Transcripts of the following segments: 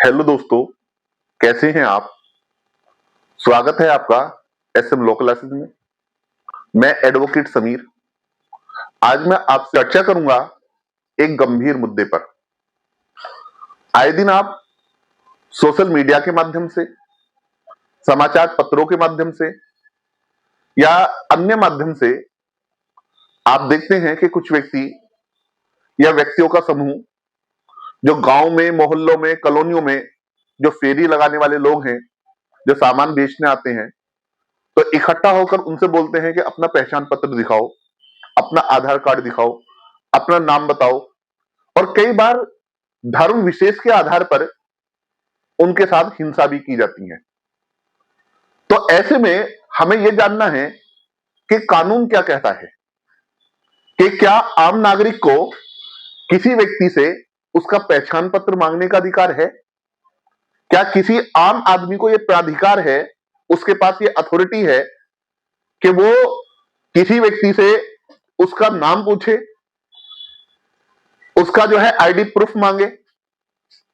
Hello दोस्तों, कैसे हैं आप? स्वागत है आपका एसएम लॉ क्लासेस में। मैं एडवोकेट समीर। आज मैं आपसे चर्चा करूंगा एक गंभीर मुद्दे पर। आए दिन आप सोशल मीडिया के माध्यम से, समाचार पत्रों के माध्यम से या अन्य माध्यम से आप देखते हैं कि कुछ व्यक्ति या व्यक्तियों का समूह जो गांव में, मोहल्लों में, कॉलोनियों में जो फेरी लगाने वाले लोग हैं, जो सामान बेचने आते हैं, तो इकट्ठा होकर उनसे बोलते हैं कि अपना पहचान पत्र दिखाओ, अपना आधार कार्ड दिखाओ, अपना नाम बताओ। और कई बार धर्म विशेष के आधार पर उनके साथ हिंसा भी की जाती है। तो ऐसे में हमें यह जानना है कि कानून क्या कहता है, कि क्या आम नागरिक को किसी व्यक्ति से उसका पहचान पत्र मांगने का अधिकार है? क्या किसी आम आदमी को यह प्राधिकार है, उसके पास ये अथॉरिटी है कि वो किसी व्यक्ति से उसका नाम पूछे, उसका आईडी प्रूफ मांगे?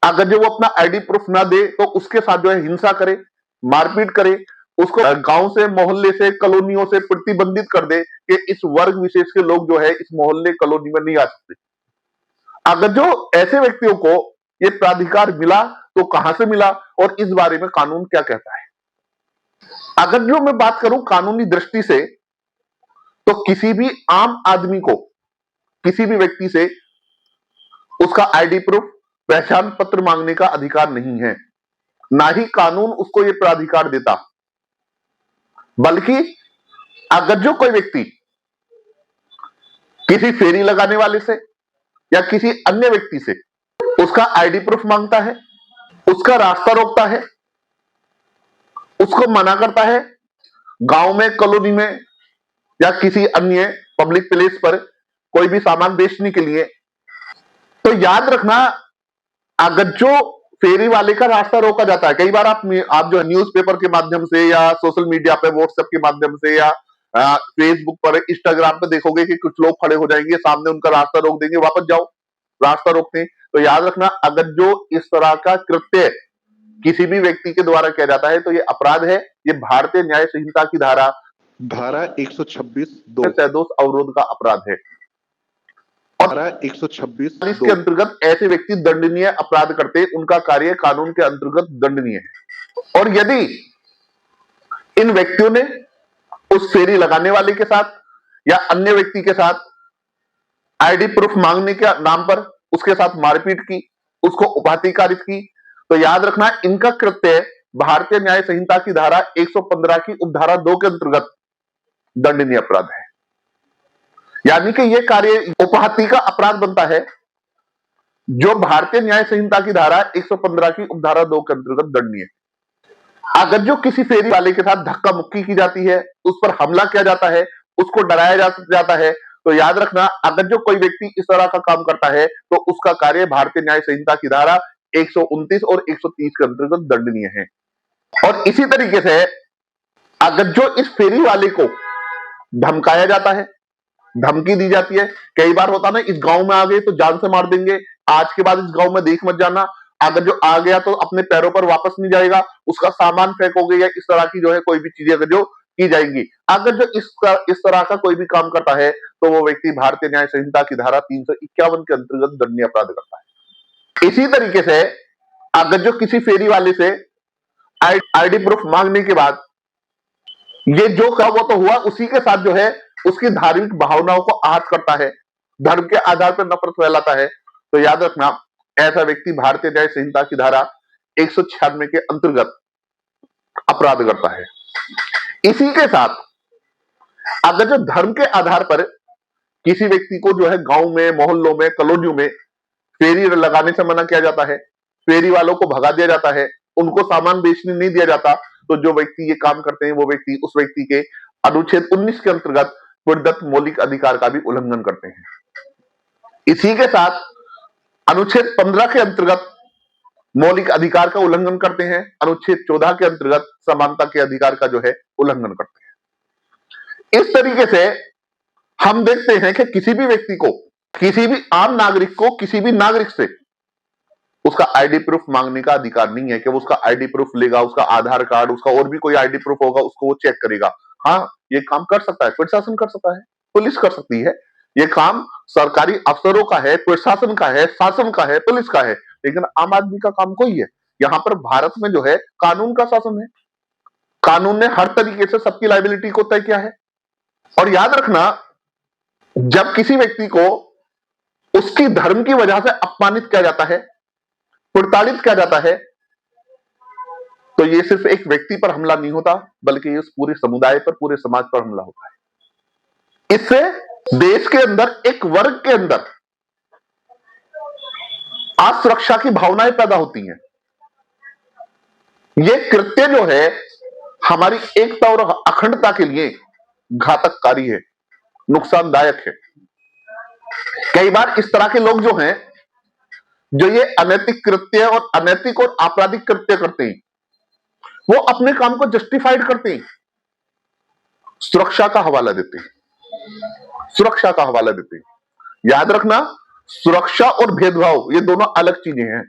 अगर जो वो अपना आईडी प्रूफ ना दे तो उसके साथ हिंसा करे, मारपीट करे, उसको गांव से, मोहल्ले से, कॉलोनियों से प्रतिबंधित कर दे कि इस वर्ग विशेष के लोग इस मोहल्ले, कॉलोनी में नहीं आ सकते। अगर जो ऐसे व्यक्तियों को ये प्राधिकार मिला तो कहां से मिला और इस बारे में कानून क्या कहता है? अगर जो मैं बात करूं कानूनी दृष्टि से, तो किसी भी आम आदमी को किसी भी व्यक्ति से उसका आईडी प्रूफ, पहचान पत्र मांगने का अधिकार नहीं है। ना ही कानून उसको यह प्राधिकार देता। बल्कि अगर जो कोई व्यक्ति किसी फेरी लगाने वाले से या किसी अन्य व्यक्ति से उसका आईडी प्रूफ मांगता है, उसका रास्ता रोकता है, उसको मना करता है, गांव में, कॉलोनी में या किसी अन्य पब्लिक प्लेस पर कोई भी सामान बेचने के लिए, तो याद रखना, अगर जो फेरी वाले का रास्ता रोका जाता है, कई बार आप न्यूज़पेपर के माध्यम से या सोशल मीडिया पे, व्हाट्सएप के माध्यम से या फेसबुक पर, इंस्टाग्राम पे देखोगे कि कुछ लोग खड़े हो जाएंगे सामने, उनका रास्ता रोक देंगे, वापस जाओ, रास्ता रोकते हैं। तो याद रखना, अगर जो इस तरह का कृत्य किसी भी व्यक्ति के द्वारा किया जाता है तो ये अपराध है। ये भारतीय न्याय संहिता की धारा 126(2) सैदोष अवरोध का अपराध है। और 126 के अंतर्गत ऐसे व्यक्ति दंडनीय अपराध करते, उनका कार्य कानून के अंतर्गत दंडनीय है। और यदि इन व्यक्तियों ने उस फेरी लगाने वाले के साथ या अन्य व्यक्ति के साथ आईडी प्रूफ मांगने के नाम पर उसके साथ मारपीट की, उसको उपाधिकारित की, तो याद रखना, इनका कृत्य भारतीय न्याय संहिता की धारा 115 की उपधारा 2 के अंतर्गत दंडनीय अपराध है। यानी कि यह कार्य उपहत्या का अपराध बनता है, जो भारतीय न्याय संहिता की धारा 115 की उपधारा 2 के अंतर्गत दंडनीय है। अगर जो किसी फेरी वाले के साथ धक्का मुक्की की जाती है, उस पर हमला किया जाता है, उसको डराया जाता है, तो याद रखना, अगर जो कोई व्यक्ति इस तरह का काम करता है तो उसका कार्य भारतीय न्याय संहिता की धारा 129 और 130 के अंतर्गत दंडनीय है। और इसी तरीके से अगर जो इस फेरी वाले को धमकाया जाता है, धमकी दी जाती है, कई बार होता ना, इस गांव में आ गए तो जान से मार देंगे, आज के बाद इस गांव में देख मत जाना, अगर जो आ गया तो अपने पैरों पर वापस नहीं जाएगा, उसका सामान फेंकोगे, या इस तरह की कोई भी चीजें अगर जो की जाएंगी। अगर जो इस तरह का कोई भी काम करता है तो वो व्यक्ति भारतीय न्याय संहिता की धारा 351 के अंतर्गत दंडनीय अपराध करता है। इसी तरीके से अगर जो किसी फेरी वाले से आईडी प्रूफ मांगने के बाद ये जो का वो तो हुआ, उसी के साथ उसकी धार्मिक भावनाओं को आहत करता है, धर्म के आधार पर नफरत फैलाता है, तो याद रखना, ऐसा व्यक्ति भारतीय न्याय संहिता की धारा 196 के अंतर्गत अपराध करता है। इसी के साथ अगर जो धर्म के आधार पर किसी व्यक्ति को गांव में, मोहल्लों में, कॉलोनियों में फेरी लगाने से मना किया जाता है, फेरी वालों को भगा दिया जाता है, उनको सामान बेचने नहीं दिया जाता, तो जो व्यक्ति ये काम करते हैं वो व्यक्ति उस व्यक्ति के अनुच्छेद 19 के अंतर्गत प्रदत्त मौलिक अधिकार का भी उल्लंघन करते हैं। इसी के साथ अनुच्छेद 15 के अंतर्गत मौलिक अधिकार का उल्लंघन करते हैं, अनुच्छेद 14 के अंतर्गत समानता के अधिकार का उल्लंघन करते हैं। इस तरीके से हम देखते हैं कि किसी भी व्यक्ति को, किसी भी आम नागरिक को, किसी भी नागरिक से उसका आईडी प्रूफ मांगने का अधिकार नहीं है कि वो उसका आईडी प्रूफ लेगा, उसका आधार कार्ड, उसका और भी कोई आईडी प्रूफ होगा, उसको वो चेक करेगा। हाँ, ये काम कर सकता है, प्रशासन कर सकता है, पुलिस कर सकती है। ये काम सरकारी अफसरों का है, प्रशासन का है, शासन का है, पुलिस का है, लेकिन आम आदमी का काम कोई है। यहाँ पर भारत में जो है कानून का शासन है। कानून ने हर तरीके से सबकी लायबिलिटी को तय किया है। और याद रखना, जब किसी व्यक्ति को उसकी धर्म की वजह से अपमानित किया जाता है, प्रताड़ित किया जाता है, तो ये सिर्फ एक व्यक्ति पर हमला नहीं होता, बल्कि ये पूरे समुदाय पर, पूरे समाज पर हमला होता है। इससे देश के अंदर एक वर्ग के अंदर असुरक्षा की भावनाएं पैदा होती हैं। ये कृत्य जो है हमारी एकता और अखंडता के लिए घातककारी है, नुकसानदायक है। कई बार इस तरह के लोग जो हैं, जो ये अनैतिक कृत्य और अनैतिक और आपराधिक कृत्य करते हैं, वो अपने काम को जस्टिफाइड करते हैं, सुरक्षा का हवाला देते हैं, सुरक्षा का हवाला देते हैं। याद रखना, सुरक्षा और भेदभाव ये दोनों अलग चीजें हैं।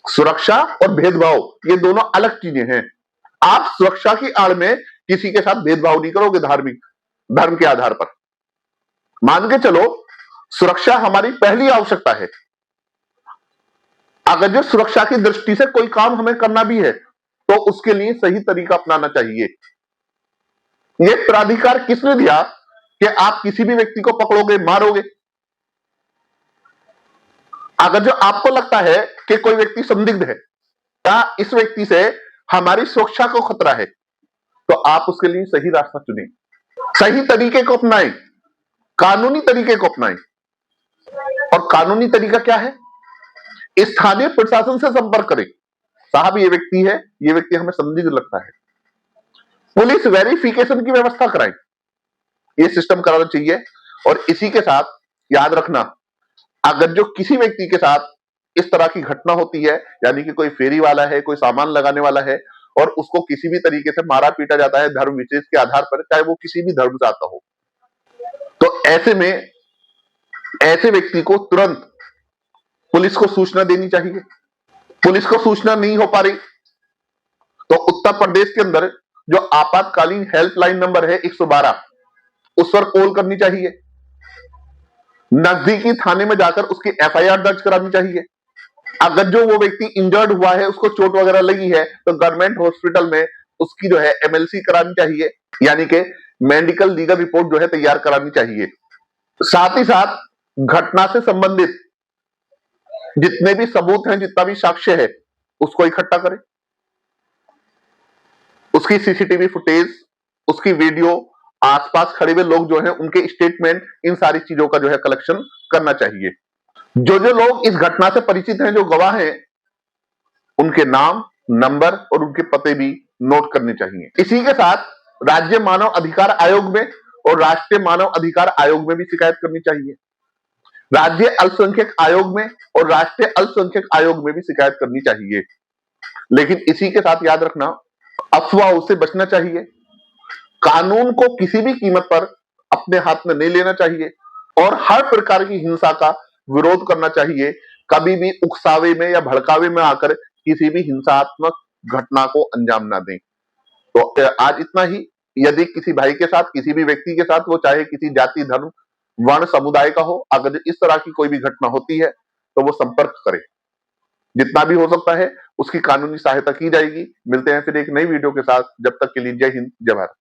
सुरक्षा और भेदभाव ये दोनों अलग चीजें हैं। आप सुरक्षा की आड़ में किसी के साथ भेदभाव नहीं करोगे धार्मिक धर्म के आधार पर। मान के चलो, सुरक्षा हमारी पहली आवश्यकता है। अगर जो सुरक्षा की दृष्टि से कोई काम हमें करना भी है, तो उसके लिए सही तरीका अपनाना चाहिए। यह प्राधिकार किसने दिया कि आप किसी भी व्यक्ति को पकड़ोगे, मारोगे? अगर जो आपको लगता है कि कोई व्यक्ति संदिग्ध है या इस व्यक्ति से हमारी सुरक्षा को खतरा है, तो आप उसके लिए सही रास्ता चुनें, सही तरीके को अपनाएं, कानूनी तरीके को अपनाएं। और कानूनी तरीका क्या है? स्थानीय प्रशासन से संपर्क करें। साहब, ये व्यक्ति है, ये व्यक्ति हमें संदिग्ध लगता है, पुलिस वेरिफिकेशन की व्यवस्था कराएं। ये सिस्टम कराना चाहिए। और इसी के साथ याद रखना, अगर जो किसी व्यक्ति के साथ इस तरह की घटना होती है, यानी कि कोई फेरी वाला है, कोई सामान लगाने वाला है, और उसको किसी भी तरीके से मारा पीटा जाता है धर्म विशेष के आधार पर, चाहे वो किसी भी धर्म से आता हो, तो ऐसे में ऐसे व्यक्ति को तुरंत पुलिस को सूचना देनी चाहिए। पुलिस को सूचना नहीं हो पा रही, तो उत्तर प्रदेश के अंदर जो आपातकालीन हेल्पलाइन नंबर है 112, उस पर कॉल करनी चाहिए। नजदीकी थाने में जाकर उसकी एफआईआर दर्ज करानी चाहिए। अगर जो वो व्यक्ति इंजर्ड हुआ है, उसको चोट वगैरह लगी है, तो गवर्नमेंट हॉस्पिटल में उसकी जो है एमएलसी करानी चाहिए, यानी कि मेडिकल लीगल रिपोर्ट जो है तैयार करानी चाहिए। साथ ही साथ घटना से संबंधित जितने भी सबूत हैं, जितना भी साक्ष्य है, उसको इकट्ठा करें। उसकी सीसीटीवी फुटेज, उसकी वीडियो, आसपास खड़े हुए लोग जो हैं उनके स्टेटमेंट, इन सारी चीजों का जो है कलेक्शन करना चाहिए। जो जो लोग इस घटना से परिचित हैं, जो गवाह हैं, उनके नाम, नंबर और उनके पते भी नोट करने चाहिए। इसी के साथ राज्य मानव अधिकार आयोग में और राष्ट्रीय मानव अधिकार आयोग में भी शिकायत करनी चाहिए। राज्य अल्पसंख्यक आयोग में और राष्ट्रीय अल्पसंख्यक आयोग में भी शिकायत करनी चाहिए। लेकिन इसी के साथ याद रखना, अफवाहों से बचना चाहिए। कानून को किसी भी कीमत पर अपने हाथ में नहीं लेना चाहिए और हर प्रकार की हिंसा का विरोध करना चाहिए। कभी भी उकसावे में या भड़कावे में आकर किसी भी हिंसात्मक घटना को अंजाम ना दें। तो आज इतना ही। यदि किसी भाई के साथ, किसी भी व्यक्ति के साथ, वो चाहे किसी जाति, धर्म, वर्ण, समुदाय का हो, अगर इस तरह की कोई भी घटना होती है, तो वो संपर्क करे। जितना भी हो सकता है उसकी कानूनी सहायता की जाएगी। मिलते हैं फिर एक नई वीडियो के साथ। जब तक के लिए जय हिंद, जय भारत।